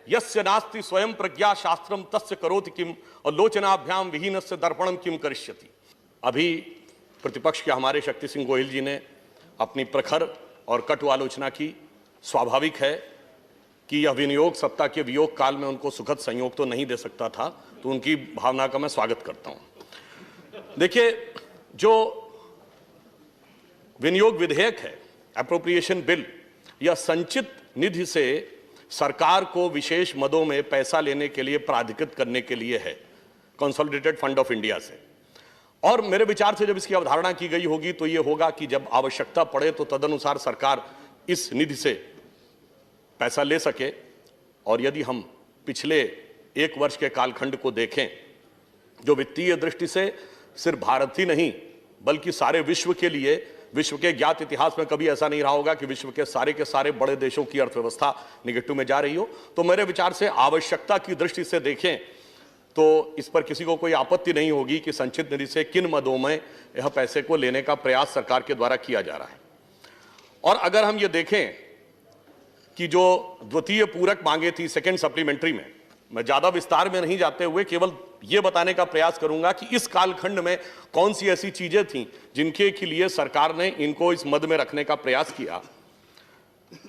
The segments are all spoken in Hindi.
यस्य नास्ति स्वयं प्रज्ञा शास्त्रम तस्य करोति किम और लोचनाभ्याम विहीनस्य दर्पणम किम करिष्यति। अभी प्रतिपक्ष के हमारे शक्ति सिंह गोहिल जी ने अपनी प्रखर और कटु आलोचना की। स्वाभाविक है कि यह विनियोग सत्ता के वियोग काल में उनको सुखद संयोग तो नहीं दे सकता था, तो उनकी भावना का मैं स्वागत करता हूं। देखिए, जो विनियोग विधेयक है, एप्रोप्रिएशन बिल, यह संचित निधि से सरकार को विशेष मदों में पैसा लेने के लिए प्राधिकृत करने के लिए है, कंसोलिडेटेड फंड ऑफ इंडिया से। और मेरे विचार से जब इसकी अवधारणा की गई होगी तो यह होगा कि जब आवश्यकता पड़े तो तदनुसार सरकार इस निधि से पैसा ले सके। और यदि हम पिछले एक वर्ष के कालखंड को देखें, जो वित्तीय दृष्टि से सिर्फ भारत ही नहीं बल्कि सारे विश्व के लिए, विश्व के ज्ञात इतिहास में कभी ऐसा नहीं रहा होगा कि विश्व के सारे बड़े देशों की अर्थव्यवस्था निगेटिव में जा रही हो, तो मेरे विचार से आवश्यकता की दृष्टि से देखें तो इस पर किसी को कोई आपत्ति नहीं होगी कि संचित निधि से किन मदों में यह पैसे को लेने का प्रयास सरकार के द्वारा किया जा रहा है। और अगर हम ये देखें कि जो द्वितीय पूरक मांगे थी, सेकंड सप्लीमेंट्री में, मैं ज्यादा विस्तार में नहीं जाते हुए केवल यह बताने का प्रयास करूंगा कि इस कालखंड में कौन सी ऐसी चीजें थीं जिनके के लिए सरकार ने इनको इस मद में रखने का प्रयास किया।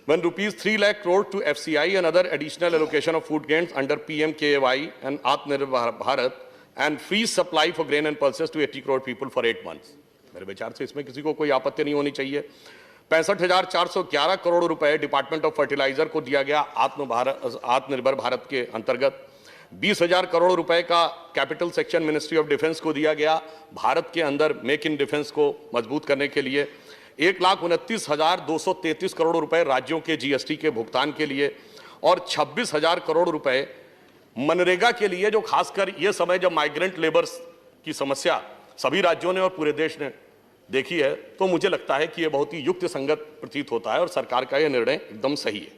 When rupees 3 lakh crore to FCI and other additional allocation of food grains under PMKY and Atmanirbhar Bharat and free supply for grain and pulses to 80 crore people for 8 months। मेरे विचार से इसमें किसी को कोई आपत्ति नहीं होनी चाहिए। 65,411 करोड़ रुपए डिपार्टमेंट ऑफ फर्टिलाइजर को दिया गया आत्मनिर्भर भारत के अंतर्गत। 20,000 करोड़ रुपए का capital section ministry of defence को दिया गया भारत के अंदर मेक इन डिफेंस को मजबूत करने के लिए। 1,29,233 करोड़ रुपए राज्यों के जीएसटी के भुगतान के लिए और 26,000 करोड़ रुपए मनरेगा के लिए, जो खासकर यह समय जब माइग्रेंट लेबर्स की समस्या सभी राज्यों ने और पूरे देश ने देखी है, तो मुझे लगता है कि यह बहुत ही युक्त संगत प्रतीत होता है और सरकार का यह निर्णय एकदम सही है।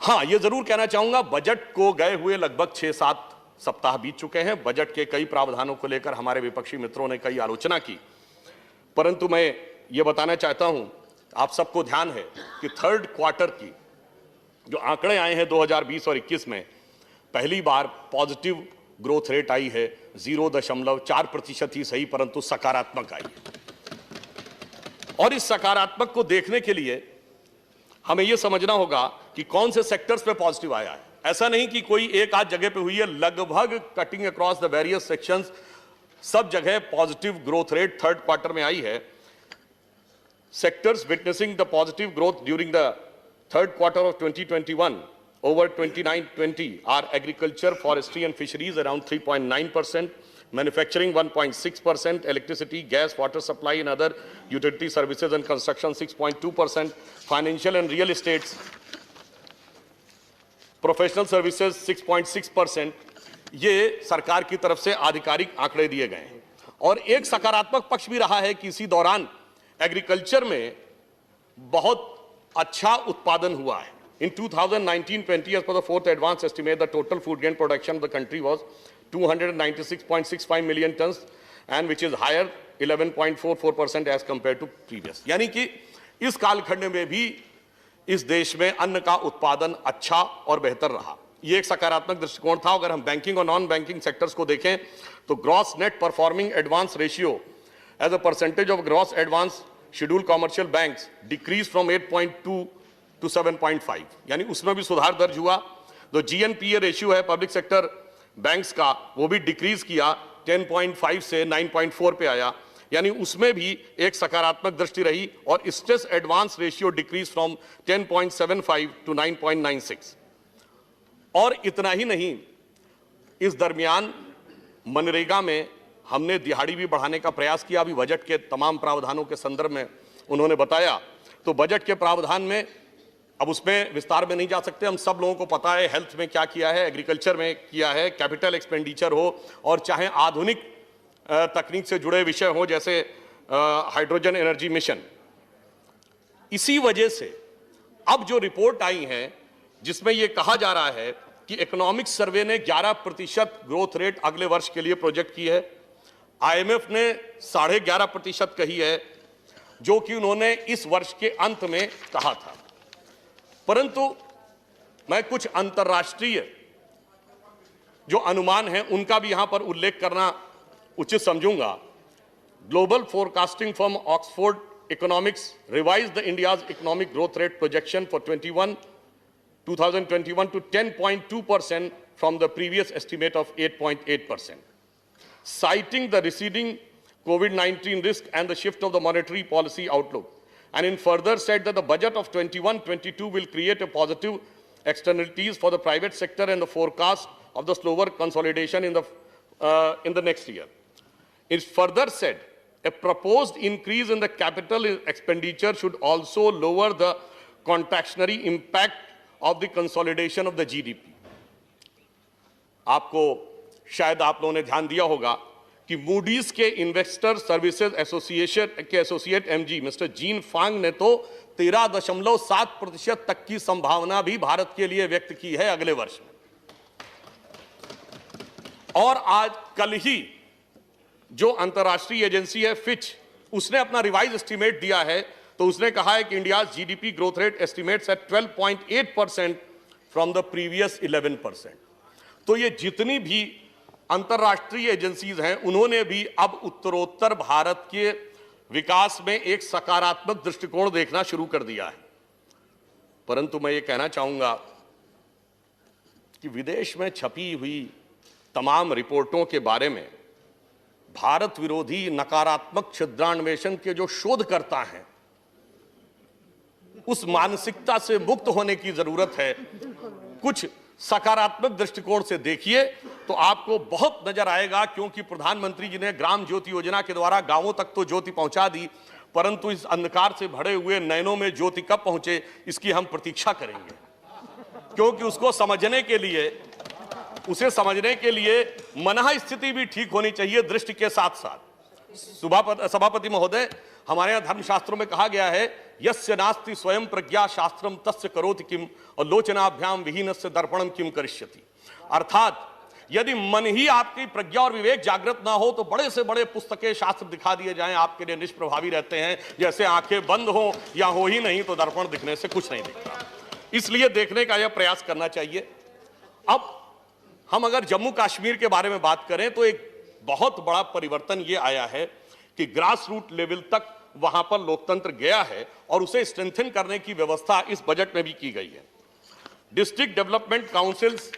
हाँ, यह जरूर कहना चाहूंगा, बजट को गए हुए लगभग 6-7 सप्ताह बीत चुके हैं। बजट के कई प्रावधानों को लेकर हमारे विपक्षी मित्रों ने कई आलोचना की, परंतु मैं ये बताना चाहता हूं, आप सबको ध्यान है कि थर्ड क्वार्टर की जो आंकड़े आए हैं 2020 और 21 में, पहली बार पॉजिटिव ग्रोथ रेट आई है। 0.4% ही सही, परंतु सकारात्मक आई है। और इस सकारात्मक को देखने के लिए हमें यह समझना होगा कि कौन से सेक्टर्स पे पॉजिटिव आया है। ऐसा नहीं कि कोई एक आध जगह पे हुई है, लगभग cutting across the various sections सब जगह positive growth rate third quarter में आई है। Sectors witnessing the positive growth during the third quarter of 2021 over 2019-20 are agriculture, forestry and fisheries around 3.9%, manufacturing 1.6%, electricity, gas, water supply and other utility services and construction 6.2%, financial and real estates, professional services 6.6%। ये सरकार की तरफ से आधिकारिक आंकड़े दिए गए हैं। और एक सकारात्मक पक्ष भी रहा है कि इसी दौरान एग्रीकल्चर में बहुत अच्छा उत्पादन हुआ है। इन 2019-20 as per the fourth advance estimate, the total food grain production of the country was 296.65 million tons and which is higher 11.44% as compared to previous। यानी कि इस कालखंड में भी इस देश में अन्न का उत्पादन अच्छा और बेहतर रहा। ये एक सकारात्मक दृष्टिकोण था। अगर हम बैंकिंग और नॉन बैंकिंग सेक्टर्स को देखें तो gross net performing advance ratio as a percentage of gross advance scheduled commercial banks decreased from 8.2 to 7.5, यानी उसमें भी सुधार दर्ज हुआ। जो GNPA रेशियो है पब्लिक सेक्टर बैंक्स का, वो भी डिक्रीज किया, 10.5 से 9.4 पे आया, यानी उसमें भी एक सकारात्मक दृष्टि रही। और stress advance ratio decrease from 10.75 to 9.96। और इतना ही नहीं, इस दरमियान मनरेगा में हमने दिहाड़ी भी बढ़ाने का प्रयास किया। अभी बजट के तमाम प्रावधानों के संदर्भ में उन्होंने बताया, तो बजट के प्रावधान में अब उसमें विस्तार में नहीं जा सकते, हम सब लोगों को पता है हेल्थ में क्या किया है, एग्रीकल्चर में किया है, कैपिटल एक्सपेंडिचर हो और चाहे आधुनिक तकनीक से जुड़े विषय हो जैसे हाइड्रोजन एनर्जी मिशन। इसी वजह से अब जो रिपोर्ट आई है जिसमें यह कहा जा रहा है कि इकोनॉमिक सर्वे ने 11% ग्रोथ रेट अगले वर्ष के लिए प्रोजेक्ट की है, IMF ने 11.5% कही है, जो कि उन्होंने इस वर्ष के अंत में कहा था। परंतु मैं कुछ अंतर्राष्ट्रीय जो अनुमान हैं उनका भी यहां पर उल्लेख करना उचित समझूंगा। Global forecasting firm Oxford Economics revised the India's economic growth rate projection for 2021 to 10.2% from the previous estimate of 8.8%. Citing the receding COVID-19 risk and the shift of the monetary policy outlook, and in further said that the budget of 21-22 will create a positive externalities for the private sector and the forecast of the slower consolidation in the next year. It further said a proposed increase in the capital expenditure should also lower the contractionary impact of the consolidation of the GDP. आपको शायद आप लोगों ने ध्यान दिया होगा कि मूडीज के इन्वेस्टर सर्विसेज एसोसिएशन के एसोसिएट एमजी मिस्टर जीन फांग ने तो 13.7% तक की संभावना भी भारत के लिए व्यक्त की है अगले वर्ष में। और आज कल ही जो अंतर्राष्ट्रीय एजेंसी है फिच, उसने अपना रिवाइज एस्टीमेट दिया है, तो उसने कहा है कि India GDP growth rate estimates at 12.8% from the previous 11%। तो ये जितनी भी अंतर्राष्ट्रीय एजेंसीज हैं उन्होंने भी अब उत्तरोत्तर भारत के विकास में एक सकारात्मक दृष्टिकोण देखना शुरू कर दिया है। परंतु मैं ये कहना चाहूंगा कि विदेश में छपी हुई तमाम रिपोर्टों के बारे में भारत विरोधी नकारात्मक छिद्रान्वेषण के जो शोधकर्ता हैं उस मानसिकता से मुक्त होने की जरूरत है। कुछ सकारात्मक दृष्टिकोण से देखिए तो आपको बहुत नजर आएगा, क्योंकि प्रधानमंत्री जी ने ग्राम ज्योति योजना के द्वारा गांवों तक तो ज्योति पहुंचा दी, परंतु इस अंधकार से भरे हुए नयनों में ज्योति कब पहुंचे इसकी हम प्रतीक्षा करेंगे, क्योंकि उसे समझने के लिए मनः स्थिति भी ठीक होनी चाहिए दृष्टि के साथ साथ। सभापति महोदय, हमारे यहाँ धर्मशास्त्रों में कहा गया है यस्य नास्ति स्वयं प्रज्ञा शास्त्रम तस्य करोति किम और लोचनाभ्याम विहीनस्य दर्पणम किम करिष्यति। अर्थात यदि मन ही आपकी प्रज्ञा और विवेक जागृत ना हो तो बड़े से बड़े पुस्तकें शास्त्र दिखा दिए जाएं, आपके लिए निष्प्रभावी रहते हैं। जैसे आंखें बंद हो या हो ही नहीं तो दर्पण दिखने से कुछ नहीं दिखता। इसलिए देखने का यह प्रयास करना चाहिए। अब हम अगर जम्मू कश्मीर के बारे में बात करें तो एक बहुत बड़ा परिवर्तन यह आया है कि ग्रास रूट लेवल तक वहां पर लोकतंत्र गया है और उसे स्ट्रेंथन करने की व्यवस्था इस बजट में भी की गई है। डिस्ट्रिक्ट डेवलपमेंट काउंसिल्स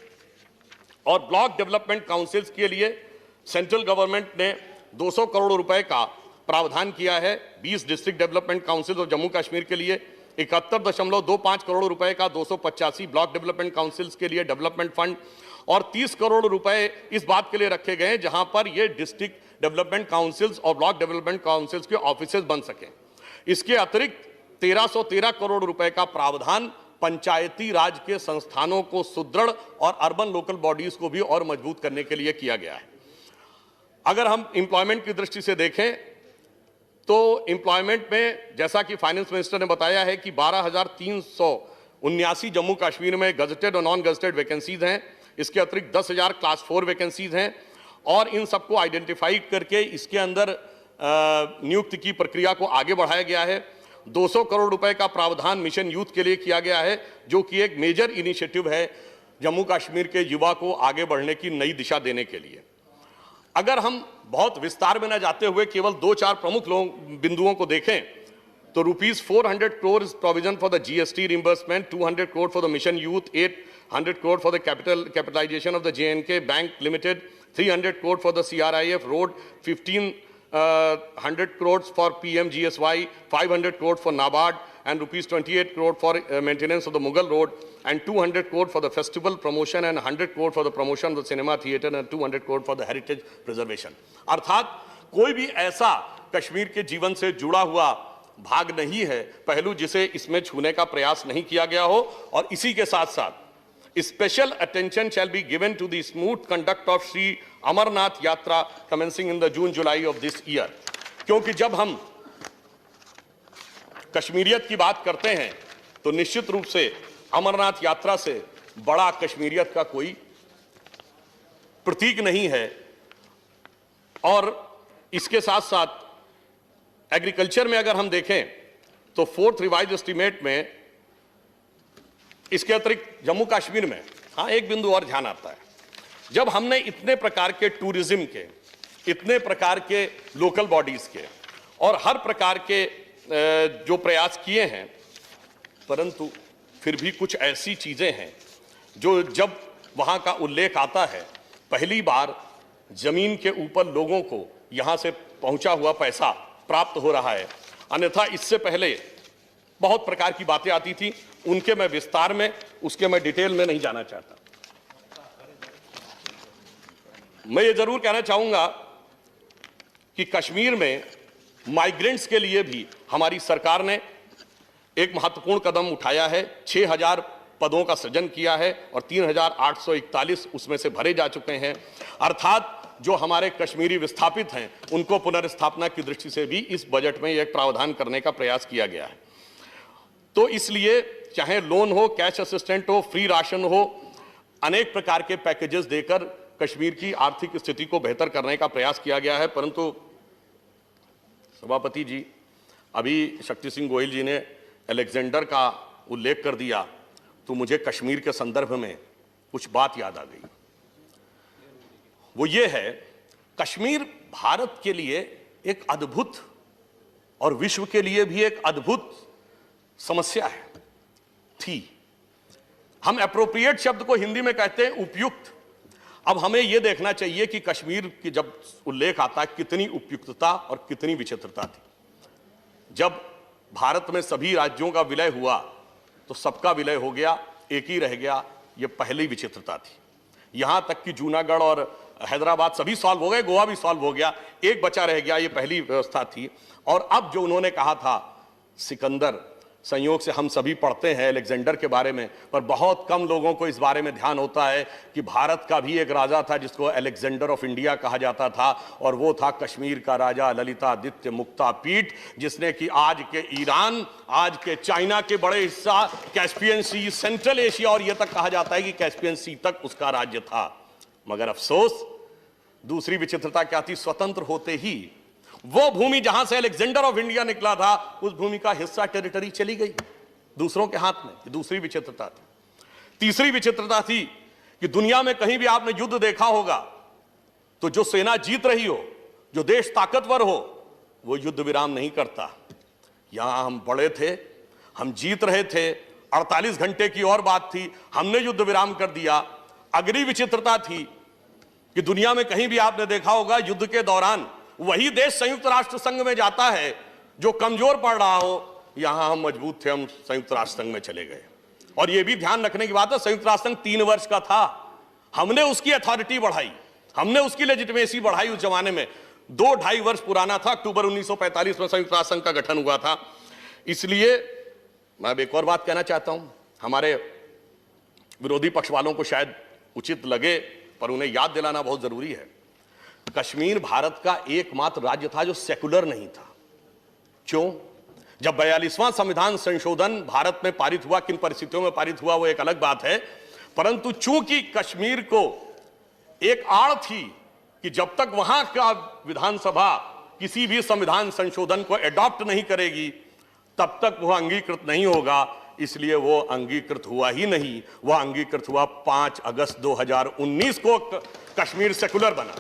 और ब्लॉक डेवलपमेंट काउंसिल्स के लिए सेंट्रल गवर्नमेंट ने 200 करोड़ रुपए का प्रावधान किया है। 20 डिस्ट्रिक्ट डेवलपमेंट काउंसिल और जम्मू कश्मीर के लिए 71.25 करोड़ रुपए का 285 ब्लॉक डेवलपमेंट काउंसिल्स के लिए डेवलपमेंट फंड और 30 करोड़ रुपए इस बात के लिए रखे गए जहां पर ये डिस्ट्रिक्ट डेवलपमेंट काउंसिल्स और ब्लॉक डेवलपमेंट काउंसिल्स के ऑफिसेज बन सकें। इसके अतिरिक्त 1313 करोड़ रुपए का प्रावधान पंचायती राज के संस्थानों को सुदृढ़ और अर्बन लोकल बॉडीज को भी और मजबूत करने के लिए किया गया है। अगर हम एम्प्लॉयमेंट की दृष्टि से देखें तो एम्प्लॉयमेंट में जैसा कि फाइनेंस मिनिस्टर ने बताया है कि 12,379 जम्मू कश्मीर में गजेटेड और नॉन गजेटेड वैकेंसीज हैं। इसके अतिरिक्त 10,000 क्लास 4 वैकेंसीज हैं और इन सबको आइडेंटिफाई करके इसके अंदर नियुक्ति की प्रक्रिया को आगे बढ़ाया गया है। 200 करोड़ रुपए का प्रावधान मिशन यूथ के लिए किया गया है, जो कि एक मेजर इनिशिएटिव है जम्मू कश्मीर के युवा को आगे बढ़ने की नई दिशा देने के लिए। अगर हम बहुत विस्तार में न जाते हुए केवल 2-4 प्रमुख बिंदुओं को देखें तो ₹400 crore is provision for the GST reimbursement, 200 crore for the mission youth, 800 crore for the capitalization of the J&K Bank Limited, 300 crore for the CRIF Road, 1,500 crores for PMGSY, 500 crores for NABARD, and ₹28 crore for maintenance of the Mughal Road, and 200 crore for the festival promotion, and 100 crore for the promotion of the cinema theatre, and 200 crore for the heritage preservation. अर्थात कोई भी ऐसा कश्मीर के जीवन से जुड़ा हुआ भाग नहीं है, पहलू जिसे इसमें छूने का प्रयास नहीं किया गया हो। और इसी के साथ साथ special attention shall be given to the smooth conduct of Sri Amarnath Yatra commencing in the June-July of this year। क्योंकि जब हम कश्मीरियत की बात करते हैं तो निश्चित रूप से अमरनाथ यात्रा से बड़ा कश्मीरियत का कोई प्रतीक नहीं है। और इसके साथ साथ एग्रीकल्चर में अगर हम देखें तो 4th रिवाइज एस्टीमेट में इसके अतिरिक्त जम्मू कश्मीर में हाँ एक बिंदु और ध्यान आता है, जब हमने इतने प्रकार के टूरिज्म के, इतने प्रकार के लोकल बॉडीज के और हर प्रकार के जो प्रयास किए हैं, परंतु फिर भी कुछ ऐसी चीजें हैं जो जब वहां का उल्लेख आता है, पहली बार जमीन के ऊपर लोगों को यहां से पहुंचा हुआ पैसा प्राप्त हो रहा है। अन्यथा इससे पहले बहुत प्रकार की बातें आती थी, उनके मैं विस्तार में, उसके मैं डिटेल में नहीं जाना चाहता। मैं ये जरूर कहना चाहूंगा कि कश्मीर में माइग्रेंट्स के लिए भी हमारी सरकार ने एक महत्वपूर्ण कदम उठाया है। 6000 पदों का सृजन किया है और 3841 उसमें से भरे जा चुके हैं। अर्थात जो हमारे कश्मीरी विस्थापित हैं उनको पुनर्स्थापना की दृष्टि से भी इस बजट में एक प्रावधान करने का प्रयास किया गया है। तो इसलिए चाहे लोन हो, कैश असिस्टेंट हो, फ्री राशन हो, अनेक प्रकार के पैकेजेस देकर कश्मीर की आर्थिक स्थिति को बेहतर करने का प्रयास किया गया है। परंतु सभापति जी, अभी शक्ति सिंह गोयल जी ने अलेक्जेंडर का उल्लेख कर दिया तो मुझे कश्मीर के संदर्भ में कुछ बात याद आ गई। वो ये है, कश्मीर भारत के लिए एक अद्भुत और विश्व के लिए भी एक अद्भुत समस्या है थी। हम एप्रोप्रिएट शब्द को हिंदी में कहते हैं उपयुक्त। अब हमें यह देखना चाहिए कि कश्मीर की जब उल्लेख आता है, कितनी उपयुक्तता और कितनी विचित्रता थी। जब भारत में सभी राज्यों का विलय हुआ तो सबका विलय हो गया, एक ही रह गया, यह पहली विचित्रता थी। यहां तक कि जूनागढ़ और हैदराबाद सभी सॉल्व हो गए, गोवा भी सॉल्व हो गया, एक बचा रह गया, यह पहली व्यवस्था थी। और अब जो उन्होंने कहा था सिकंदर, संयोग से हम सभी पढ़ते हैं अलेक्जेंडर के बारे में, पर बहुत कम लोगों को इस बारे में ध्यान होता है कि भारत का भी एक राजा था जिसको अलेक्जेंडर ऑफ इंडिया कहा जाता था, और वो था कश्मीर का राजा ललितादित्य मुक्तापीठ, जिसने कि आज के ईरान, आज के चाइना के बड़े हिस्सा, कैस्पियन सी, सेंट्रल एशिया और यह तक कहा जाता है कि कैस्पियन सी तक उसका राज्य था। मगर अफसोस, दूसरी विचित्रता क्या थी, स्वतंत्र होते ही वो भूमि जहां से अलेक्जेंडर ऑफ इंडिया निकला था, उस भूमि का हिस्सा, टेरिटरी चली गई दूसरों के हाथ में। दूसरी विचित्रता थी। तीसरी विचित्रता थी कि दुनिया में कहीं भी आपने युद्ध देखा होगा तो जो सेना जीत रही हो, जो देश ताकतवर हो, वो युद्ध विराम नहीं करता। यहां हम बड़े थे, हम जीत रहे थे, 48 घंटे की और बात थी, हमने युद्ध विराम कर दिया। अगली विचित्रता थी कि दुनिया में कहीं भी आपने देखा होगा युद्ध के दौरान वही देश संयुक्त राष्ट्र संघ में जाता है जो कमजोर पड़ रहा हो। यहां हम मजबूत थे, हम संयुक्त राष्ट्र संघ में चले गए। और यह भी ध्यान रखने की बात है, संयुक्त राष्ट्र संघ 3 वर्ष का था, हमने उसकी अथॉरिटी बढ़ाई, हमने उसकी लेजिटिमेसी बढ़ाई। उस जमाने में 2-2.5 वर्ष पुराना था, अक्टूबर 1945 में संयुक्त राष्ट्र संघ का गठन हुआ था। इसलिए मैं अब एक और बात कहना चाहता हूं, हमारे विरोधी पक्ष वालों को शायद उचित लगे पर उन्हें याद दिलाना बहुत जरूरी है। कश्मीर भारत का एकमात्र राज्य था जो सेकुलर नहीं था। क्यों? जब 42वां संविधान संशोधन भारत में पारित हुआ, किन परिस्थितियों में पारित हुआ वो एक अलग बात है, परंतु चूंकि कश्मीर को एक आड़ थी कि जब तक वहां का विधानसभा किसी भी संविधान संशोधन को एडॉप्ट नहीं करेगी तब तक वह अंगीकृत नहीं होगा, इसलिए वो अंगीकृत हुआ ही नहीं। वह अंगीकृत हुआ 5 अगस्त 2019 को कश्मीर सेकुलर बना।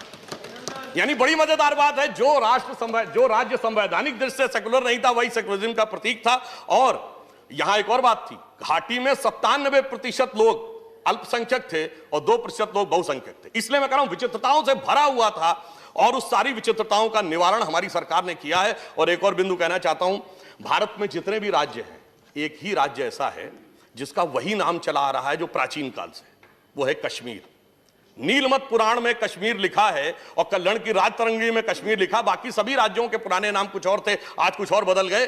यानी बड़ी मजेदार बात है, जो राज्य संवैधानिक दृष्टि से सेकुलर नहीं था वही सेकुलरिज्म का प्रतीक था। और यहां एक और बात थी, घाटी में 97% लोग अल्पसंख्यक थे और 2% लोग बहुसंख्यक थे। इसलिए मैं कह रहा हूं विचित्रताओं से भरा हुआ था और उस सारी विचित्रताओं का निवारण हमारी सरकार ने किया है। और एक और बिंदु कहना चाहता हूं, भारत में जितने भी राज्य हैं, एक ही राज्य ऐसा है जिसका वही नाम चला आ रहा है जो प्राचीन काल से, वो है कश्मीर। नीलमत पुराण में कश्मीर लिखा है और कल्याण की राजतरंगी में कश्मीर लिखा। बाकी सभी राज्यों के पुराने नाम कुछ और थे, आज कुछ और बदल गए।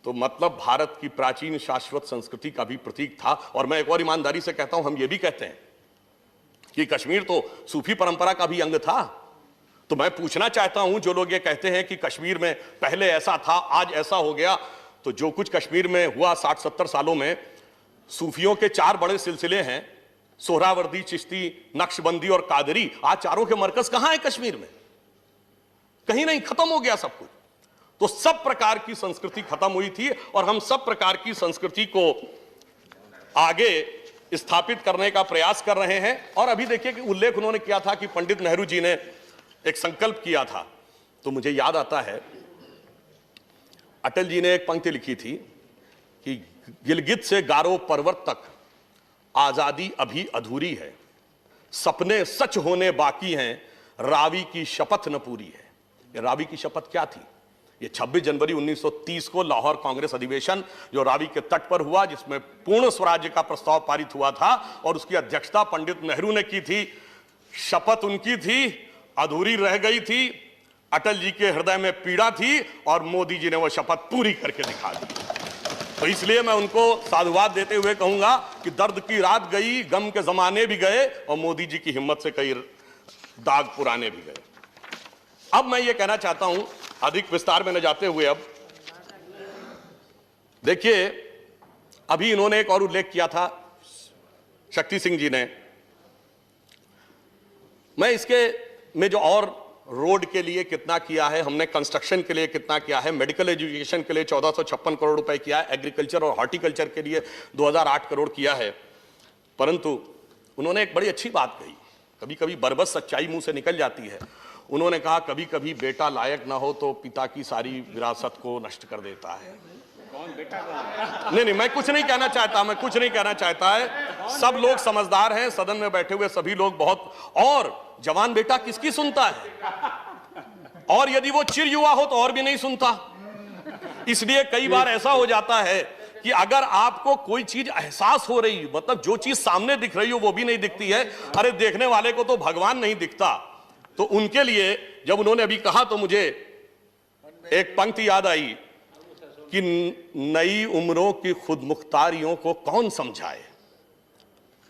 तो मतलब भारत की प्राचीन शाश्वत संस्कृति का भी प्रतीक था। और मैं एक और ईमानदारी से कहता हूं, हम ये भी कहते हैं कि कश्मीर तो सूफी परंपरा का भी अंग था। तो मैं पूछना चाहता हूं, जो लोग ये कहते हैं कि कश्मीर में पहले ऐसा था आज ऐसा हो गया, तो जो कुछ कश्मीर में हुआ 60-70 सालों में, सूफियों के 4 बड़े सिलसिले हैं, सोहरावर्दी, चिश्ती, नक्शबंदी और कादरी। आज चारों के मरकज कहां है कश्मीर में? कहीं नहीं, खत्म हो गया सब कुछ। तो सब प्रकार की संस्कृति खत्म हुई थी और हम सब प्रकार की संस्कृति को आगे स्थापित करने का प्रयास कर रहे हैं। और अभी देखिए कि उल्लेख उन्होंने किया था कि पंडित नेहरू जी ने एक संकल्प किया था, तो मुझे याद आता है अटल जी ने एक पंक्ति लिखी थी कि गिलगित से गारो पर्वत तक आजादी अभी अधूरी है, सपने सच होने बाकी हैं, रावी की शपथ न पूरी है। ये रावी की शपथ क्या थी? ये 26 जनवरी 1930 को लाहौर कांग्रेस अधिवेशन जो रावी के तट पर हुआ, जिसमें पूर्ण स्वराज्य का प्रस्ताव पारित हुआ था और उसकी अध्यक्षता पंडित नेहरू ने की थी। शपथ उनकी थी, अधूरी रह गई थी, अटल जी के हृदय में पीड़ा थी और मोदी जी ने वो शपथ पूरी करके दिखा दी। तो इसलिए मैं उनको साधुवाद देते हुए कहूंगा कि दर्द की रात गई, गम के जमाने भी गए और मोदी जी की हिम्मत से कई दाग पुराने भी गए। अब मैं ये कहना चाहता हूं, अधिक विस्तार में न जाते हुए, अब देखिए अभी इन्होंने एक और उल्लेख किया था शक्ति सिंह जी ने। मैं इसके में जो और रोड के लिए कितना किया है, हमने कंस्ट्रक्शन के लिए कितना किया है, मेडिकल एजुकेशन के लिए 1456 करोड़ रुपए किया है, एग्रीकल्चर और हॉर्टिकल्चर के लिए 2008 करोड़ किया है। परंतु उन्होंने एक बड़ी अच्छी बात कही, कभी कभी बरबस सच्चाई मुंह से निकल जाती है। उन्होंने कहा कभी कभी बेटा लायक ना हो तो पिता की सारी विरासत को नष्ट कर देता है। कौन बेटा? नहीं, मैं कुछ नहीं कहना चाहता, मैं कुछ नहीं कहना चाहता है। सब लोग समझदार हैं, सदन में बैठे हुए सभी लोग बहुत। और जवान बेटा किसकी सुनता है? और यदि वो चिर युवा हो तो और भी नहीं सुनता। इसलिए कई बार ऐसा हो जाता है कि अगर आपको कोई चीज एहसास हो रही, मतलब जो चीज सामने दिख रही हो वो भी नहीं दिखती है, अरे देखने वाले को तो भगवान नहीं दिखता। तो उनके लिए जब उन्होंने अभी कहा तो मुझे एक पंक्ति याद आई कि नई उम्रों की खुदमुख्तारियों को कौन समझाए।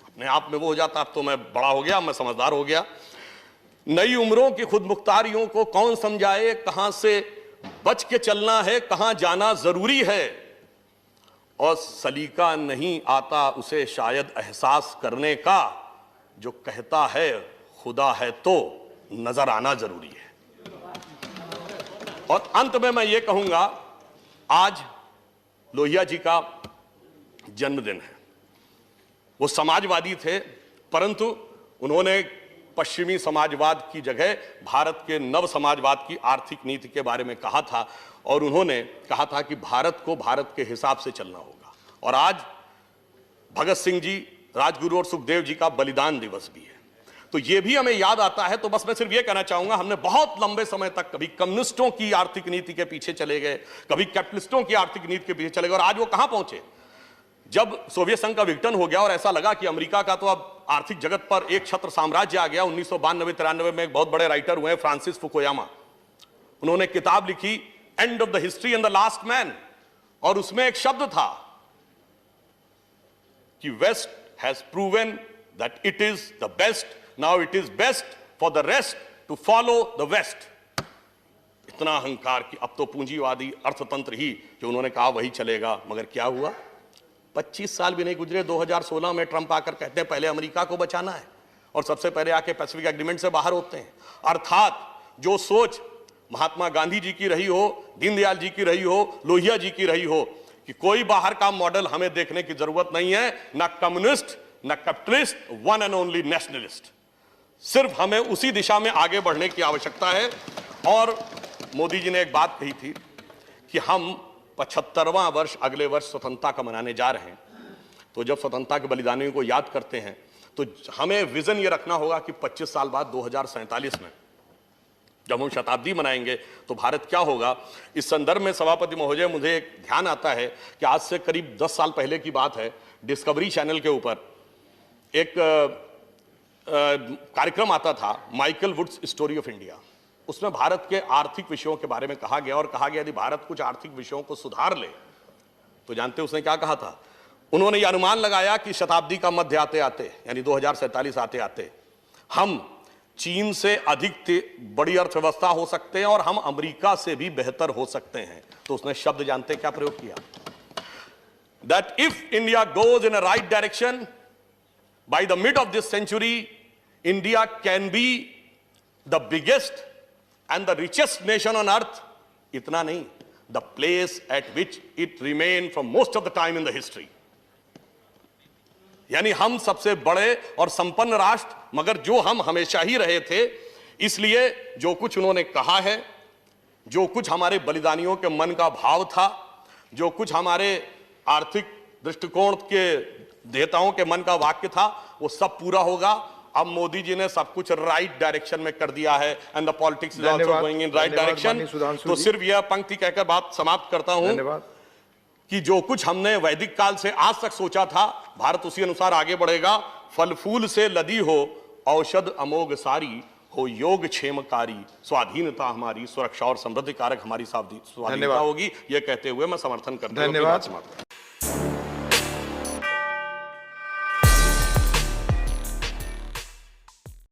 अपने आप में वो हो जाता, अब तो मैं बड़ा हो गया, मैं समझदार हो गया। नई उम्रों की खुदमुख्तारियों को कौन समझाए, कहां से बच के चलना है, कहां जाना जरूरी है, और सलीका नहीं आता उसे शायद एहसास करने का, जो कहता है खुदा है तो नजर आना जरूरी है। और अंत में मैं ये कहूंगा, आज लोहिया जी का जन्मदिन है। वो समाजवादी थे, परंतु उन्होंने पश्चिमी समाजवाद की जगह भारत के नव समाजवाद की आर्थिक नीति के बारे में कहा था। और उन्होंने कहा था कि भारत को भारत के हिसाब से चलना होगा। और आज भगत सिंह जी, राजगुरु और सुखदेव जी का बलिदान दिवस भी है। तो ये भी हमें याद आता है। तो बस मैं सिर्फ ये कहना चाहूंगा, हमने बहुत लंबे समय तक कभी कम्युनिस्टों की आर्थिक नीति के पीछे चले गए, कभी कैपिटलिस्टों की आर्थिक नीति के पीछे चले गए, और आज वो कहां पहुंचे? जब सोवियत संघ का विघटन हो गया और ऐसा लगा कि अमेरिका का तो अब आर्थिक जगत पर एक छत्र साम्राज्य आ गया। 1992-93 में एक बहुत बड़े राइटर हुए फ्रांसिस फुकुयामा, उन्होंने किताब लिखी end of the history and the last man, और उसमें एक शब्द था कि west has proven that it is the best, now it is best for the rest to follow the west. इतना अहंकार कि अब तो पूंजीवादी अर्थतंत्र ही जो उन्होंने कहा वही चलेगा। मगर क्या हुआ? 25 साल भी नहीं गुजरे, 2016 में ट्रंप आकर कहते हैं पहले अमेरिका को बचाना है, और सबसे पहले आके पैसिफिक एग्रीमेंट से बाहर होते हैं। अर्थात जो सोच महात्मा गांधी जी की रही हो, दीनदयाल जी की रही हो, लोहिया जी की रही हो कि कोई बाहर का मॉडल हमें देखने की जरूरत नहीं है, ना कम्युनिस्ट, ना capitalist, one and only nationalist. सिर्फ हमें उसी दिशा में आगे बढ़ने की आवश्यकता है। और मोदी जी ने एक बात कही थी कि हम 75वां वर्ष अगले वर्ष स्वतंत्रता का मनाने जा रहे हैं। तो जब स्वतंत्रता के बलिदानियों को याद करते हैं तो हमें विजन ये रखना होगा कि 25 साल बाद 2047 में जब हम शताब्दी मनाएंगे तो भारत क्या होगा। इस संदर्भ में सभापति महोदय, मुझे एक ध्यान आता है कि आज से करीब 10 साल पहले की बात है, डिस्कवरी चैनल के ऊपर एक कार्यक्रम आता था, Michael Woods story of India. उसमें भारत के आर्थिक विषयों के बारे में कहा गया, और कहा गया यदि भारत कुछ आर्थिक विषयों को सुधार ले तो जानते उसने क्या कहा था? उन्होंने ये अनुमान लगाया कि शताब्दी का मध्य आते आते, यानी 2047 आते आते, हम चीन से अधिक बड़ी अर्थव्यवस्था हो सकते हैं और हम अमेरिका से भी बेहतर हो सकते हैं। तो उसने शब्द जानते क्या प्रयोग किया? That if India goes in a right direction by the mid of this century, India can be the biggest and the richest nation on earth. इतना नहीं, the place at which it remained for most of the time in the history. यानी हम सबसे बड़े और संपन्न राष्ट्र, मगर जो हम हमेशा ही रहे थे। इसलिए जो कुछ उन्होंने कहा है, जो कुछ हमारे बलिदानियों के मन का भाव था, जो कुछ हमारे आर्थिक दृष्टिकोण के देताओं के मन का वाक्य था, वो सब पूरा होगा। अब मोदी जी ने सब कुछ राइट डायरेक्शन में कर दिया है, and the politics is also going in right direction. तो सिर्फ यह पंक्ति कहकर बात समाप्त करता हूं कि जो कुछ हमने वैदिक काल से आज तक सोचा था, भारत उसी अनुसार आगे बढ़ेगा। फल फूल से लदी हो औषध अमोघ सारी, हो योग क्षेमकारी, स्वाधीनता हमारी सुरक्षा और समृद्धि कारक हमारी स्वाधीनता होगी। यह कहते हुए मैं समर्थन करता हूं। धन्यवाद।